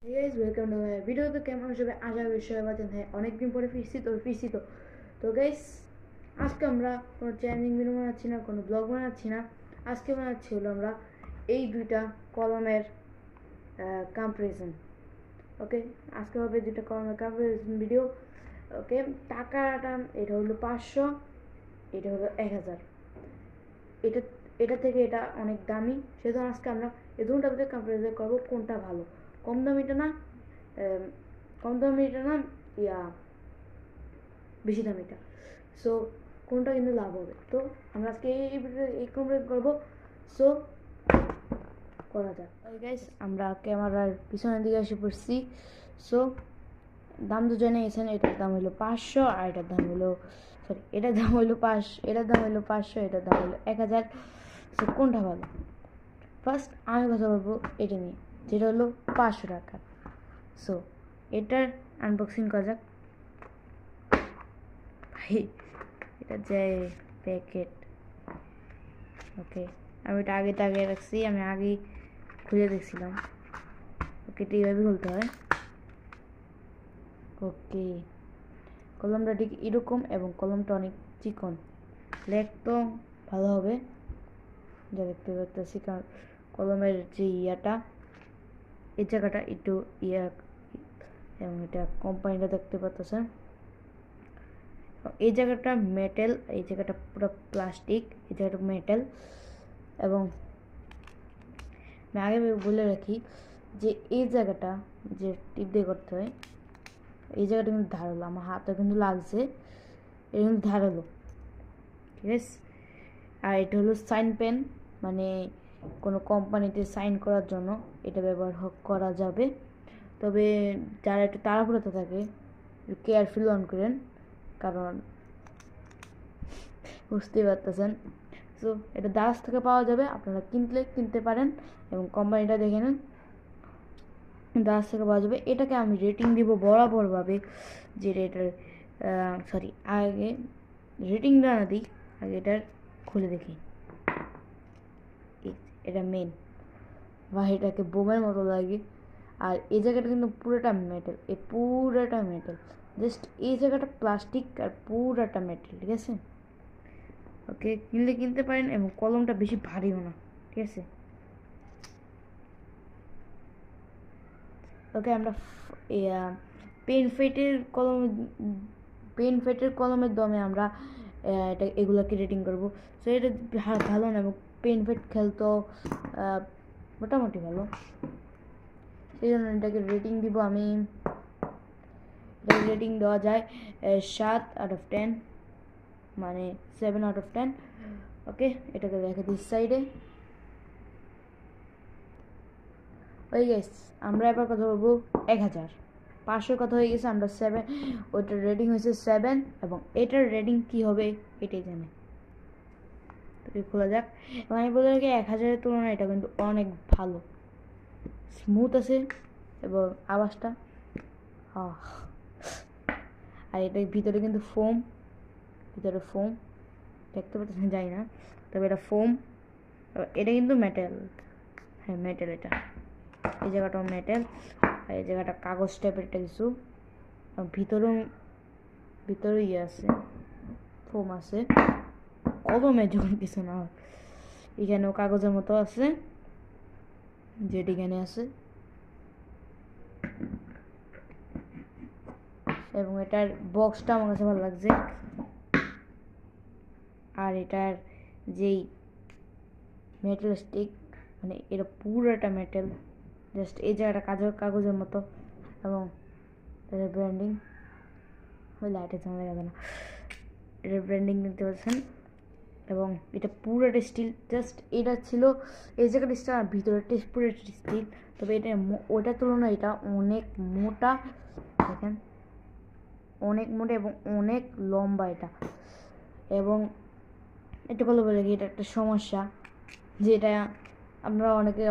Hey guys, welcome to my video। तो কেমন সবাই আশা করি সবাই ভালো আছেন। অনেকদিন পরে ফিরছি তো গাইস, আজকে আমরা কোনো চ্যালেঞ্জিং ভিডিও বানাচ্ছি না, কোনো ব্লগ বানাচ্ছি না। আজকে বানাচ্ছি হলো আমরা এই দুইটা কলমের কম্পারিজন। ওকে, আজকে হবে দুইটা কলমের কম্পারিজন ভিডিও। ওকে, টাকাটা এটা হলো 500, এটা হলো 1000। এটা এটা থেকে এটা অনেক দামি, সেজন্য আজকে আমরা এই দুটোর ভিতরে কম্পারিজন করবো কোনটা ভালো। কম দামিটা না, কম দামিটা না, ইয়া বেশি দামিটা। সো কোনটা কিন্তু লাভ হবে। তো আমরা আজকে এই কম্পারিজন করবো। সো করা যাক গাইস। আমরা ক্যামেরার পিছনের দিকে এসে পড়ছি। সো দাম তো জেনে গেছেন। এটার দাম হলো 500 আর এটার দাম হলো এটার দাম হলো 500, এটার দাম হলো 1000। সো কোনটা ভালো? ফার্স্ট আমি কথা বলবো এটা নিয়ে, যেটা হলো 500 টাকা। সো এটার আনবক্সিং করা যাক। ভাই এটা যে প্যাকেট, ওকে আমি এটা আগে রাখছি, আমি আগেই খুলে দেখছিলাম। ওকে, এটা এইভাবে খুলতে হয়। ওকে, কলমটা ঠিক এরকম এবং কলমটা অনেক চিকন। লেগ তো ভালো হবে যা দেখতে পাচ্ছি, কারণ কলমের যে ইয়াটা, এই জায়গাটা একটু ইয়া, এবং এটা কোম্পানিটা দেখতে পাচ্ছেন। এই জায়গাটা মেটাল, এই জায়গাটা পুরো প্লাস্টিক, এই জায়গাটা মেটাল। এবং আমি আগে বলে রাখি যে এই জায়গাটা যে টিপ দিয়ে করতে হয়, এই জায়গাটা কিন্তু ধারালো, আমার হাতে কিন্তু লাগছে, এটা কিন্তু ধারালো, ঠিক আছে। আর এটা হলো সাইন পেন, মানে কোনো কোম্পানিতে সাইন করার জন্য এটা ব্যবহার করা যাবে। তবে যারা একটু তাড়াহুড়োতে থাকে কেয়ারফুল অন করেন, কারণ বুঝতেই পারতেছেন। সো এটা দাস থেকে পাওয়া যাবে, আপনারা কিনতে পারেন এবং কোম্পানিটা দেখে নেন, দাস থেকে পাওয়া যাবে। এটাকে আমি রেটিং দিব বরাবরভাবে, যে এটার আগে রেটিংটা না দিই, আগে এটার খুলে দেখি। এটা মেন, বা এটাকে বোমের মতো লাগে। আর এই জায়গাটা কিন্তু পুরোটা মেটাল, এই পুরোটা মেটাল, জাস্ট এই জায়গাটা প্লাস্টিক আর পুরোটা মেটাল, ঠিক আছে। ওকে, কিনতে পারেন এবং কলমটা বেশি ভারীও না, ঠিক আছে। ওকে, আমরা পেন ফেটের কলমের দমে আমরা এটা এগুলোকে রেটিং করবো। সো এটা ভালো না, এবং পেন ফেট খেলতেও মোটামুটি ভালো, সেই জন্য এটাকে রেটিং দিব আমি। এটাকে রেটিং দেওয়া যায় 7/10, মানে 7/10। ওকে, এটাকে রেখে দিই সাইডে। ওই গেস, আমরা এবার কথা বলবো 1000। 500 কথা হয়ে গেছে, আমরা 7, ওইটার রেটিং হয়েছে 7, এবং এটার রেটিং কী হবে এটাই জানে। তো খোলা যাক। এবং আমি বলে রাখি 1000-এর তুলনায় এটা কিন্তু অনেক ভালো, স্মুথ আছে এবং আওয়াজটা আর এটার ভিতরে কিন্তু ফোম, দেখতে পাচ্ছেন জানি না, তবে এটা ফোম। এটা কিন্তু মেটাল, হ্যাঁ মেটাল। এটা এই জায়গাটাও মেটাল, আর এই জায়গাটা কাগজ টাইপের একটা কিছু, ভিতরে ইয়ে আছে, ফোম আছে। কলমে যখন কিছু না হয়, এখানেও কাগজের মতো আছে, যেটি এখানে আছে। এবং এটার বক্সটা আমার কাছে ভালো লাগছে। আর এটার যেই মেটাল স্টিক, মানে এটা পুরোটা মেটাল, জাস্ট এই জায়গাটা কাগজের মতো। এবং এটার ব্র্যান্ডিং লাইটের জানা দেখা যায় না, এটার ব্র্যান্ডিং দেখতে পাচ্ছেন। এবং এটা পুরোটা স্টিল, জাস্ট এটা ছিল এই জায়গাটা স্টিল আর ভিতরে পুরোটা স্টিল। তবে এটা ওটার তুলনায় এটা অনেক মোটা, দেখেন অনেক মোটা এবং অনেক লম্বা এটা। এবং এটা বলে কি, এটা একটা সমস্যা, যেটা আমরা অনেকে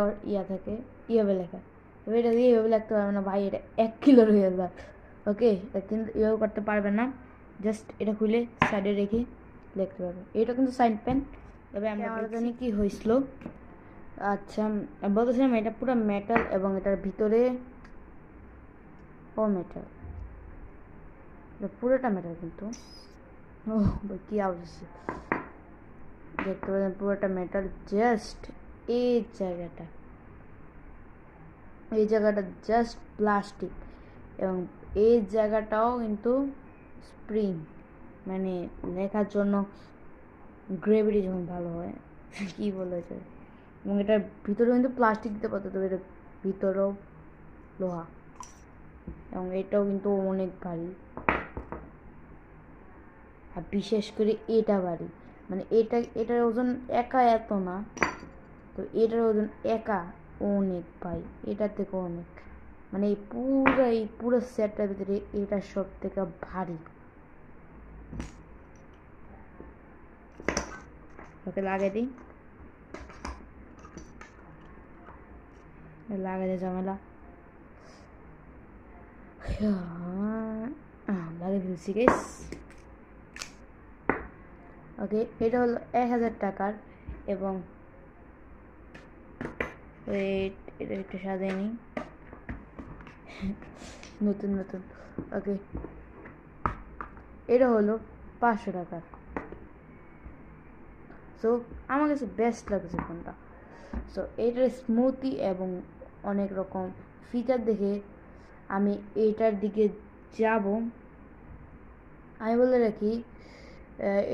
থাকে ইয়েভাবে লেখা, তবে এটা দিয়ে এইভাবে লিখতে পারবে না ভাই, এটা 1 কিলোর হয়ে যাবে। ওকে, কিন্তু এভাবে করতে পারবে না, জাস্ট এটা খুলে সাইডে রেখে লিখতে পারবে। এটা কিন্তু সাইন পেন। তবে আমরা জানি কি হয়েছিল। আচ্ছা, বলতেছিলাম এটা পুরো মেটাল এবং এটার ভিতরে অল মেটাল, পুরোটা মেটাল কিন্তু। ও কি আওয়াজ, দেখতে পাচ্ছেন পুরোটা মেটাল। জাস্ট এই জায়গাটা জাস্ট প্লাস্টিক, এবং এই জায়গাটাও কিন্তু স্প্রিং, মানে লেখার জন্য গ্রেভিটি যখন ভালো হয় কি বলা যায়। এবং এটার ভিতরে কিন্তু প্লাস্টিক দিতে পারতো, তবে এটার ভিতরেও লোহা, এবং এটাও কিন্তু অনেক ভারী। আর বিশেষ করে এটা ভারী, মানে এটার ওজন একা এত না, তো এটার ওজন একা অনেক ভাই, এটার থেকে অনেক, মানে এই পুরো সেটটার ভিতরে এটা সব থেকে ভারী। ওকে লাগিয়ে দিই, লাগাতে ঝামেলা। লাগিয়ে দিচ্ছি গাইস। ওকে, এটা হলো 1000 টাকার, এবং এটা একটু সাজিয়ে নিই নতুন। ওকে, এটা হলো 500 টাকার। সো আমার কাছে বেস্ট লাগছে ফোনটা। সো এটার স্মুথি এবং অনেক রকম ফিচার দেখে আমি এইটার দিকে যাব। আমি বলে রাখি,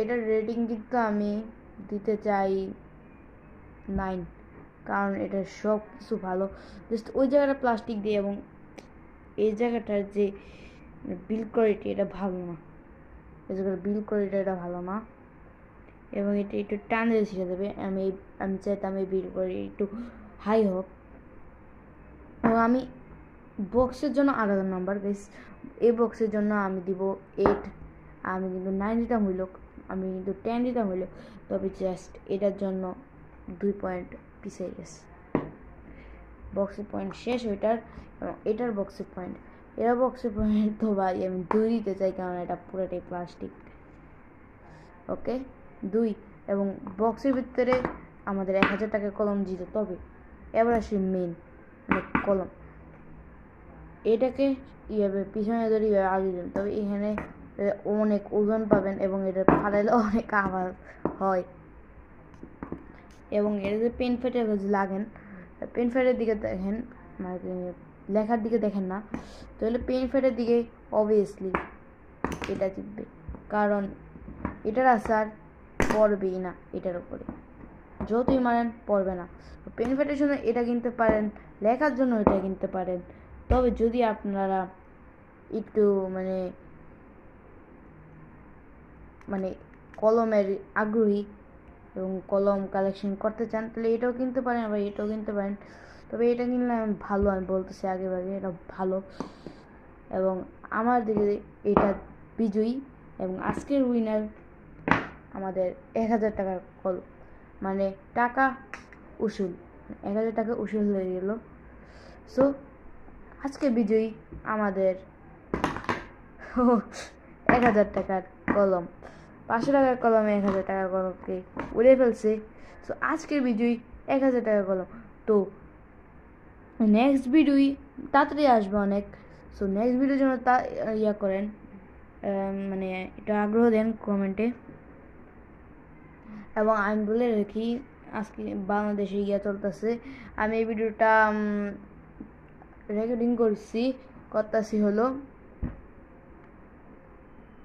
এটার রেটিং কিন্তু আমি দিতে চাই 9, কারণ এটার সব কিছু ভালো। জাস্ট ওই জায়গাটা প্লাস্টিক দিয়ে, এবং এই জায়গাটার যে বিল্ড কোয়ালিটি এটা ভালো না, এই জায়গার বিল্ড কোয়ালিটি এটা ভালো না, এবং এটা একটু টানে ছেড়ে দেবে। আমি চাইতাম এই বিল্ড কোয়ালিটি একটু হাই হোক। এবং আমি বক্সের জন্য আলাদা নাম্বার গাইস, এই বক্সের জন্য আমি দিব 8। আমি কিন্তু 9 দিতাম হইল, আমি কিন্তু 10 দিতাম হইল, তবে জাস্ট এটার জন্য 2 পয়েন্ট পিছিয়ে গেছে। বক্সের পয়েন্ট শেষ ওইটার, এবং এটার বক্সের পয়েন্ট, এরা বক্সের পয়েন্ট তো ভাই আমি 2 দিতে চাই, কারণ এটা পুরোটাই প্লাস্টিক। ওকে 2, এবং বক্সের ভিতরে আমাদের 1000 টাকার কলম দিত। তবে এবার আসি মেন, মানে কলম, এটাকে এইভাবে পিছনে ধরে আগে দিন, তবে এখানে অনেক ওজন পাবেন, এবং এটা ফাটাইলে অনেক আওয়াজ হয়। এবং এটা যে পেন ফেটের কাছে লাগেন, পেন ফেটের দিকে দেখেন, মানে লেখার দিকে দেখেন না, তাহলে পেন ফেটের দিকে অবভিয়াসলি এটা জিতবে, কারণ এটার আসার পড়বেই না এটার উপরে, যতই মারেন পড়বে না। পেন ফেটের জন্য এটা কিনতে পারেন, লেখার জন্য এটা কিনতে পারেন। তবে যদি আপনারা একটু মানে কলমের আগ্রহী এবং কলম কালেকশন করতে চান, তাহলে এটাও কিনতে পারেন, আবার এটাও কিনতে পারেন। তবে এটা কিনলে ভালো, আমি বলতেছি আগে এটা ভালো, এবং আমার দিকে এটা বিজয়ী। এবং আজকের উইনার আমাদের 1000 টাকার কলম, মানে টাকা উসুল, 1000 টাকা উসুল হয়ে গেল। সো আজকে বিজয়ী আমাদের 1000 টাকার কলম, 500 টাকার কলমে 1000 টাকার কলমকে উড়ে ফেলছে। সো আজকের বিজয়ী 1000 টাকার কলম। তো নেক্সট ভিডিওই তাড়াতাড়ি আসবে অনেক। সো নেক্সট ভিডিওর জন্য ইয়া করেন, মানে এটা আগ্রহ দেন কমেন্টে। এবং আমি বলে রাখি, আজকে বাংলাদেশে চলতেছে, আমি এই ভিডিওটা রেকর্ডিং করতেছি হলো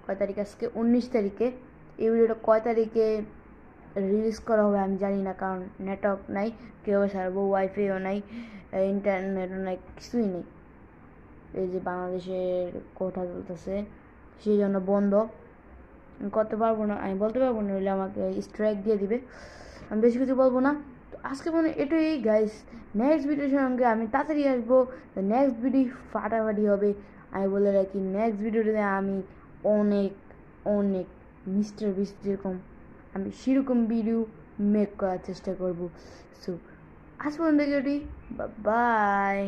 কয় তারিখ, আজকে 19 তারিখে। এই ভিডিওটা কয় তারিখে রিলিজ করা হবে আমি জানি না, কারণ নেটওয়ার্ক নাই, কীভাবে ছাড়বো, ওয়াইফাইও নাই, ইন্টারনেটও নাই, কিছুই নেই। এই যে বাংলাদেশের কোঠা চলতেছে, সেই জন্য বন্ধ করতে পারবো না, আমি বলতে পারবো না, হলে আমাকে স্ট্রাইক দিয়ে দিবে। আমি বেশি কিছু বলবো না। তো আজকে এটাই গাইস, নেক্সট ভিডিওর সঙ্গে আমি তাড়াতাড়ি আসবো। নেক্সট ভিডিও ফাটাফাটি হবে। আমি বলে রাখি, নেক্সট ভিডিওতে আমি অনেক অনেক মিস্টার বিস্ট যেরকম, আমি সেরকম ভিডিও মেক করার চেষ্টা করবো। সো আজ পর্যন্ত ভিডিওটি, বাই।